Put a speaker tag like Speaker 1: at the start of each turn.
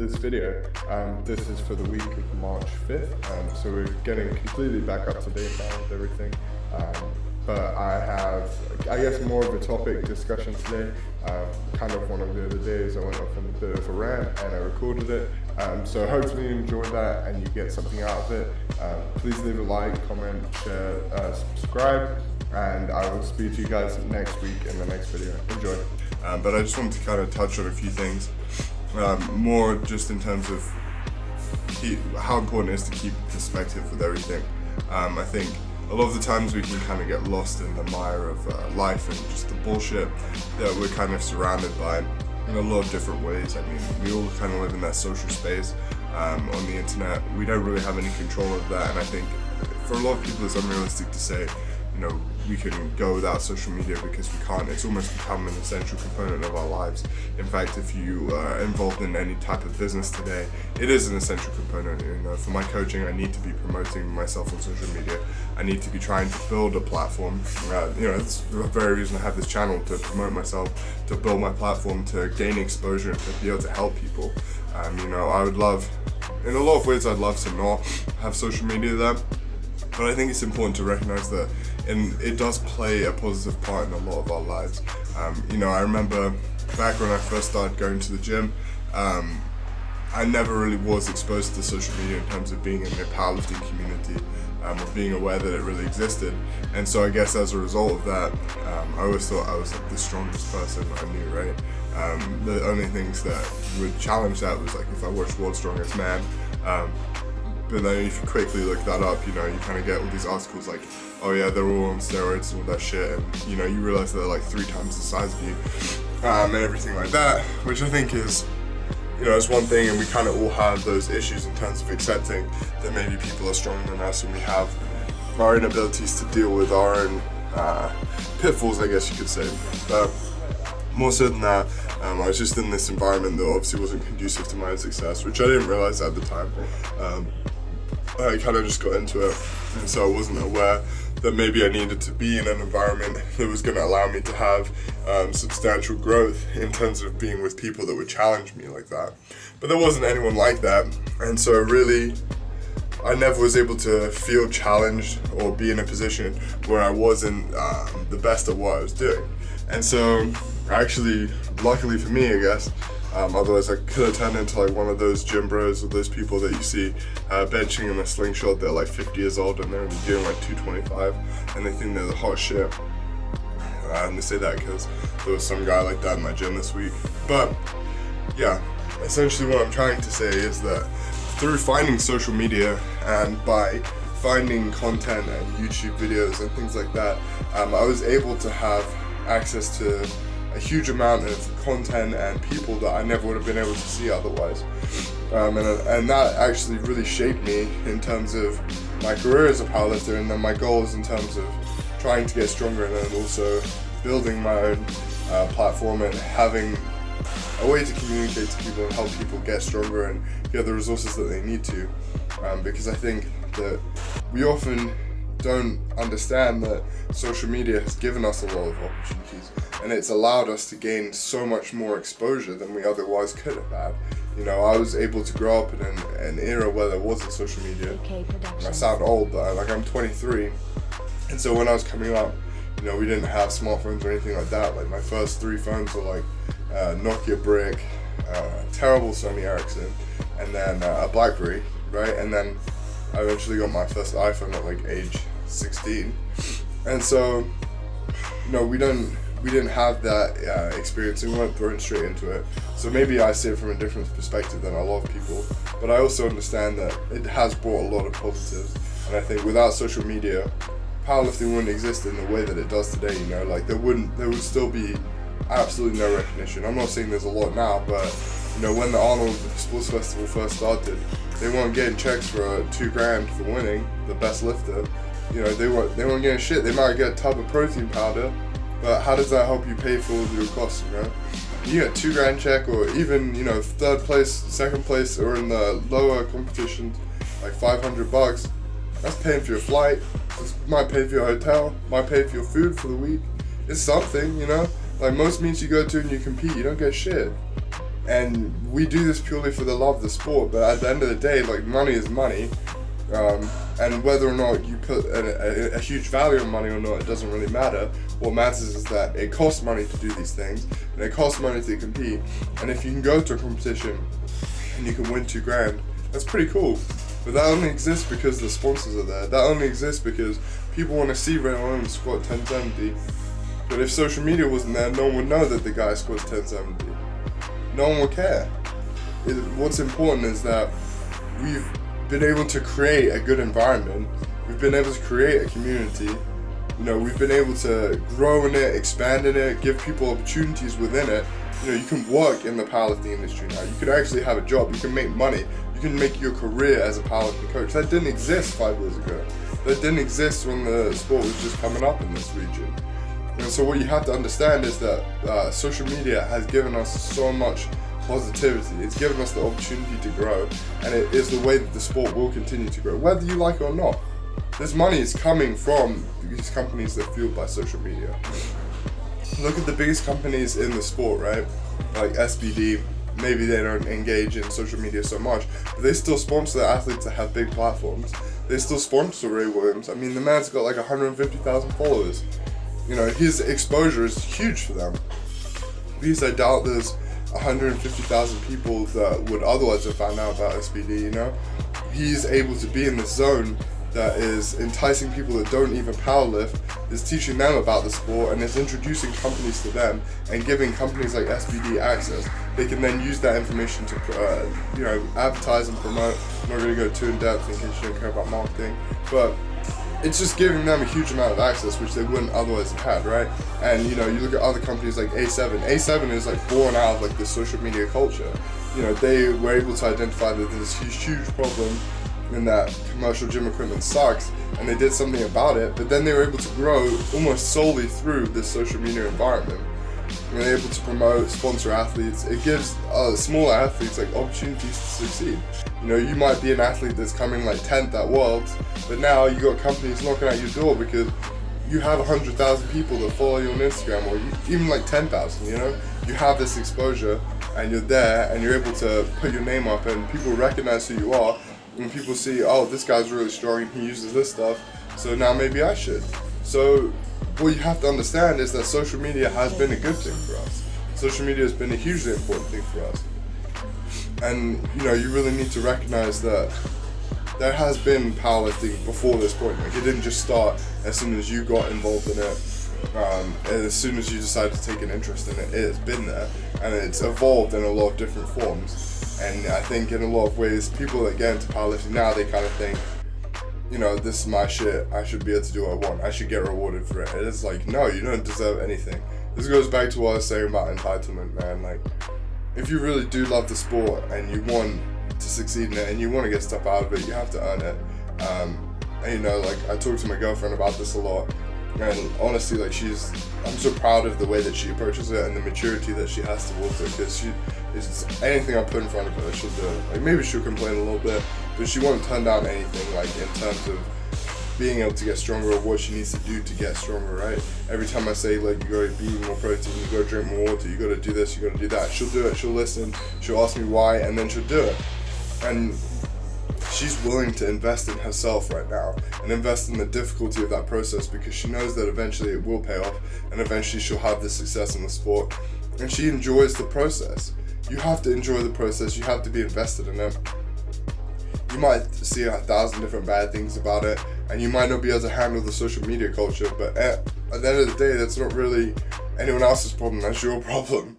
Speaker 1: this video, this is for the week of March 5th, so we're getting completely back up to date now with everything. But I have, I guess, more of a topic discussion today. Kind of one of the other days I went off on a bit of a rant and I recorded it. So hopefully you enjoy that and you get something out of it. Please leave a like, comment, share, subscribe, and I will speak to you guys next week in the next video. Enjoy.
Speaker 2: But I just wanted to kind of touch on a few things, more just in terms of how important it is to keep perspective with everything. I think a lot of the times we can kind of get lost in the mire of life and just the bullshit that we're kind of surrounded by in a lot of different ways. I mean, we all kind of live in that social space on the internet. We don't really have any control of that, and I think for a lot of people it's unrealistic to say, you know, we can go without social media because we can't. It's almost become an essential component of our lives. In fact, if you are involved in any type of business today, it is an essential component. You know, for my coaching, I need to be promoting myself on social media. I need to be trying to build a platform. You know, it's the very reason I have this channel, to promote myself, to build my platform, to gain exposure, and to be able to help people. You know, I would love, in a lot of ways, I'd love to not have social media there, but I think it's important to recognize that it does play a positive part in a lot of our lives. You know, I remember back when I first started going to the gym, I never really was exposed to social media in terms of being in the powerlifting community, or being aware that it really existed. And so I guess as a result of that, I always thought I was like the strongest person I knew, right? The only things that would challenge that was like if I watched World's Strongest Man. But then if you quickly look that up, you know, you kind of get all these articles like, oh yeah, they're all on steroids and all that shit, and you know, you realize they're like 3 times the size of you, and everything like that, which I think is, you know, it's one thing, and we kind of all have those issues in terms of accepting that maybe people are stronger than us and we have our inabilities to deal with our own pitfalls, I guess you could say. But more so than that, I was just in this environment that obviously wasn't conducive to my own success, which I didn't realize at the time. I kind of just got into it, and so I wasn't aware that maybe I needed to be in an environment that was going to allow me to have substantial growth in terms of being with people that would challenge me like that. But there wasn't anyone like that, and so really I never was able to feel challenged or be in a position where I wasn't the best at what I was doing. And so actually, luckily for me, I guess, otherwise I could have turned into like one of those gym bros or those people that you see benching in a slingshot. They're like 50 years old and they're only doing like 225 and they think they're the hot shit. And they say that because there was some guy like that in my gym this week. But yeah, essentially what I'm trying to say is that through finding social media and by finding content and YouTube videos and things like that, I was able to have access to a huge amount of content and people that I never would have been able to see otherwise. And that actually really shaped me in terms of my career as a powerlifter, and then my goals in terms of trying to get stronger, and then also building my own platform and having a way to communicate to people and help people get stronger and get the resources that they need to. Because I think that we often don't understand that social media has given us a lot of opportunities, and it's allowed us to gain so much more exposure than we otherwise could have had. You know, I was able to grow up in an era where there wasn't social media. And I sound old, but I'm 23, and so when I was coming up, you know, we didn't have smartphones or anything like that. Like my first 3 phones were like Nokia brick, terrible Sony Ericsson, and then a BlackBerry, right? And then I eventually got my first iPhone at like age 16, and so, you know, we didn't have that experience, and we weren't thrown straight into it. So maybe I see it from a different perspective than a lot of people, but I also understand that it has brought a lot of positives. And I think without social media, powerlifting wouldn't exist in the way that it does today. You know, like there would still be absolutely no recognition. I'm not saying there's a lot now, but you know, when the Arnold Sports Festival first started, they weren't getting checks for $2,000 for winning the best lifter. You know, they weren't getting shit. They might get a tub of protein powder, but how does that help you pay for all your costs? You know, you get $2,000 check, or even, you know, 3rd place, 2nd place, or in the lower competitions, like $500. That's paying for your flight. This might pay for your hotel. Might pay for your food for the week. It's something, you know. Like most meets you go to and you compete, you don't get shit. And we do this purely for the love of the sport, but at the end of the day, like, money is money. And whether or not you put a huge value on money or not, it doesn't really matter. What matters is that it costs money to do these things, and it costs money to compete. And if you can go to a competition and you can win $2,000, that's pretty cool. But that only exists because the sponsors are there. That only exists because people want to see Ray Owens squat 1070. But if social media wasn't there, no one would know that the guy squats 1070. No one would care. What's important is that we've been able to create a good environment. We've been able to create a community. You know, we've been able to grow in it, expand in it, give people opportunities within it. You know, you can work in the powerlifting industry now. You can actually have a job. You can make money. You can make your career as a powerlifting coach. That didn't exist 5 years ago. That didn't exist when the sport was just coming up in this region. And so what you have to understand is that social media has given us so much positivity. It's given us the opportunity to grow, and it is the way that the sport will continue to grow, whether you like it or not. This money is coming from these companies that are fueled by social media. Look at the biggest companies in the sport, right? Like SBD, maybe they don't engage in social media so much, but they still sponsor their athletes that have big platforms. They still sponsor Ray Williams. I mean, the man's got like 150,000 followers. You know, his exposure is huge for them. Because I doubt there's 150,000 people that would otherwise have found out about SBD, you know? He's able to be in the zone that is enticing people that don't even powerlift, is teaching them about the sport, and is introducing companies to them and giving companies like SBD access. They can then use that information to, you know, advertise and promote. I'm not going to go too in depth in case you don't care about marketing, but it's just giving them a huge amount of access, which they wouldn't otherwise have had, right? And you know, you look at other companies like A7. A7 is like born out of like this social media culture. You know, they were able to identify that there's this huge problem in that commercial gym equipment sucks, and they did something about it. But then they were able to grow almost solely through this social media environment. And they're able to promote, sponsor athletes. It gives smaller athletes like opportunities to succeed. You know, you might be an athlete that's coming like 10th at Worlds, but now you got companies knocking at your door because you have 100,000 people that follow you on Instagram, or even like 10,000. You know, you have this exposure, and you're there, and you're able to put your name up, and people recognize who you are, and people see, oh, this guy's really strong, and he uses this stuff, so now maybe I should. So what you have to understand is that social media has been a good thing for us. Social media has been a hugely important thing for us. And you know, you really need to recognize that there has been powerlifting before this point. Like, it didn't just start as soon as you got involved in it. And as soon as you decided to take an interest in it, it has been there, and it's evolved in a lot of different forms. And I think in a lot of ways, people that get into powerlifting now, they kind of think, you know, this is my shit, I should be able to do what I want, I should get rewarded for it. And it's like, no, you don't deserve anything. This goes back to what I was saying about entitlement, man. Like, if you really do love the sport and you want to succeed in it and you want to get stuff out of it, you have to earn it. And you know, like, I talk to my girlfriend about this a lot, and honestly, like, I'm so proud of the way that she approaches it and the maturity that she has towards it, because anything I put in front of her, she'll do it. Like, maybe she'll complain a little bit, but she won't turn down anything, like, in terms of being able to get stronger or what she needs to do to get stronger, right? Every time I say, like, you gotta eat more protein, you gotta drink more water, you gotta do this, you gotta do that, she'll do it, she'll listen, she'll ask me why, and then she'll do it. And she's willing to invest in herself right now and invest in the difficulty of that process, because she knows that eventually it will pay off and eventually she'll have the success in the sport, and she enjoys the process. You have to enjoy the process, you have to be invested in it. You might see 1,000 different bad things about it, and you might not be able to handle the social media culture, but at the end of the day, that's not really anyone else's problem, that's your problem.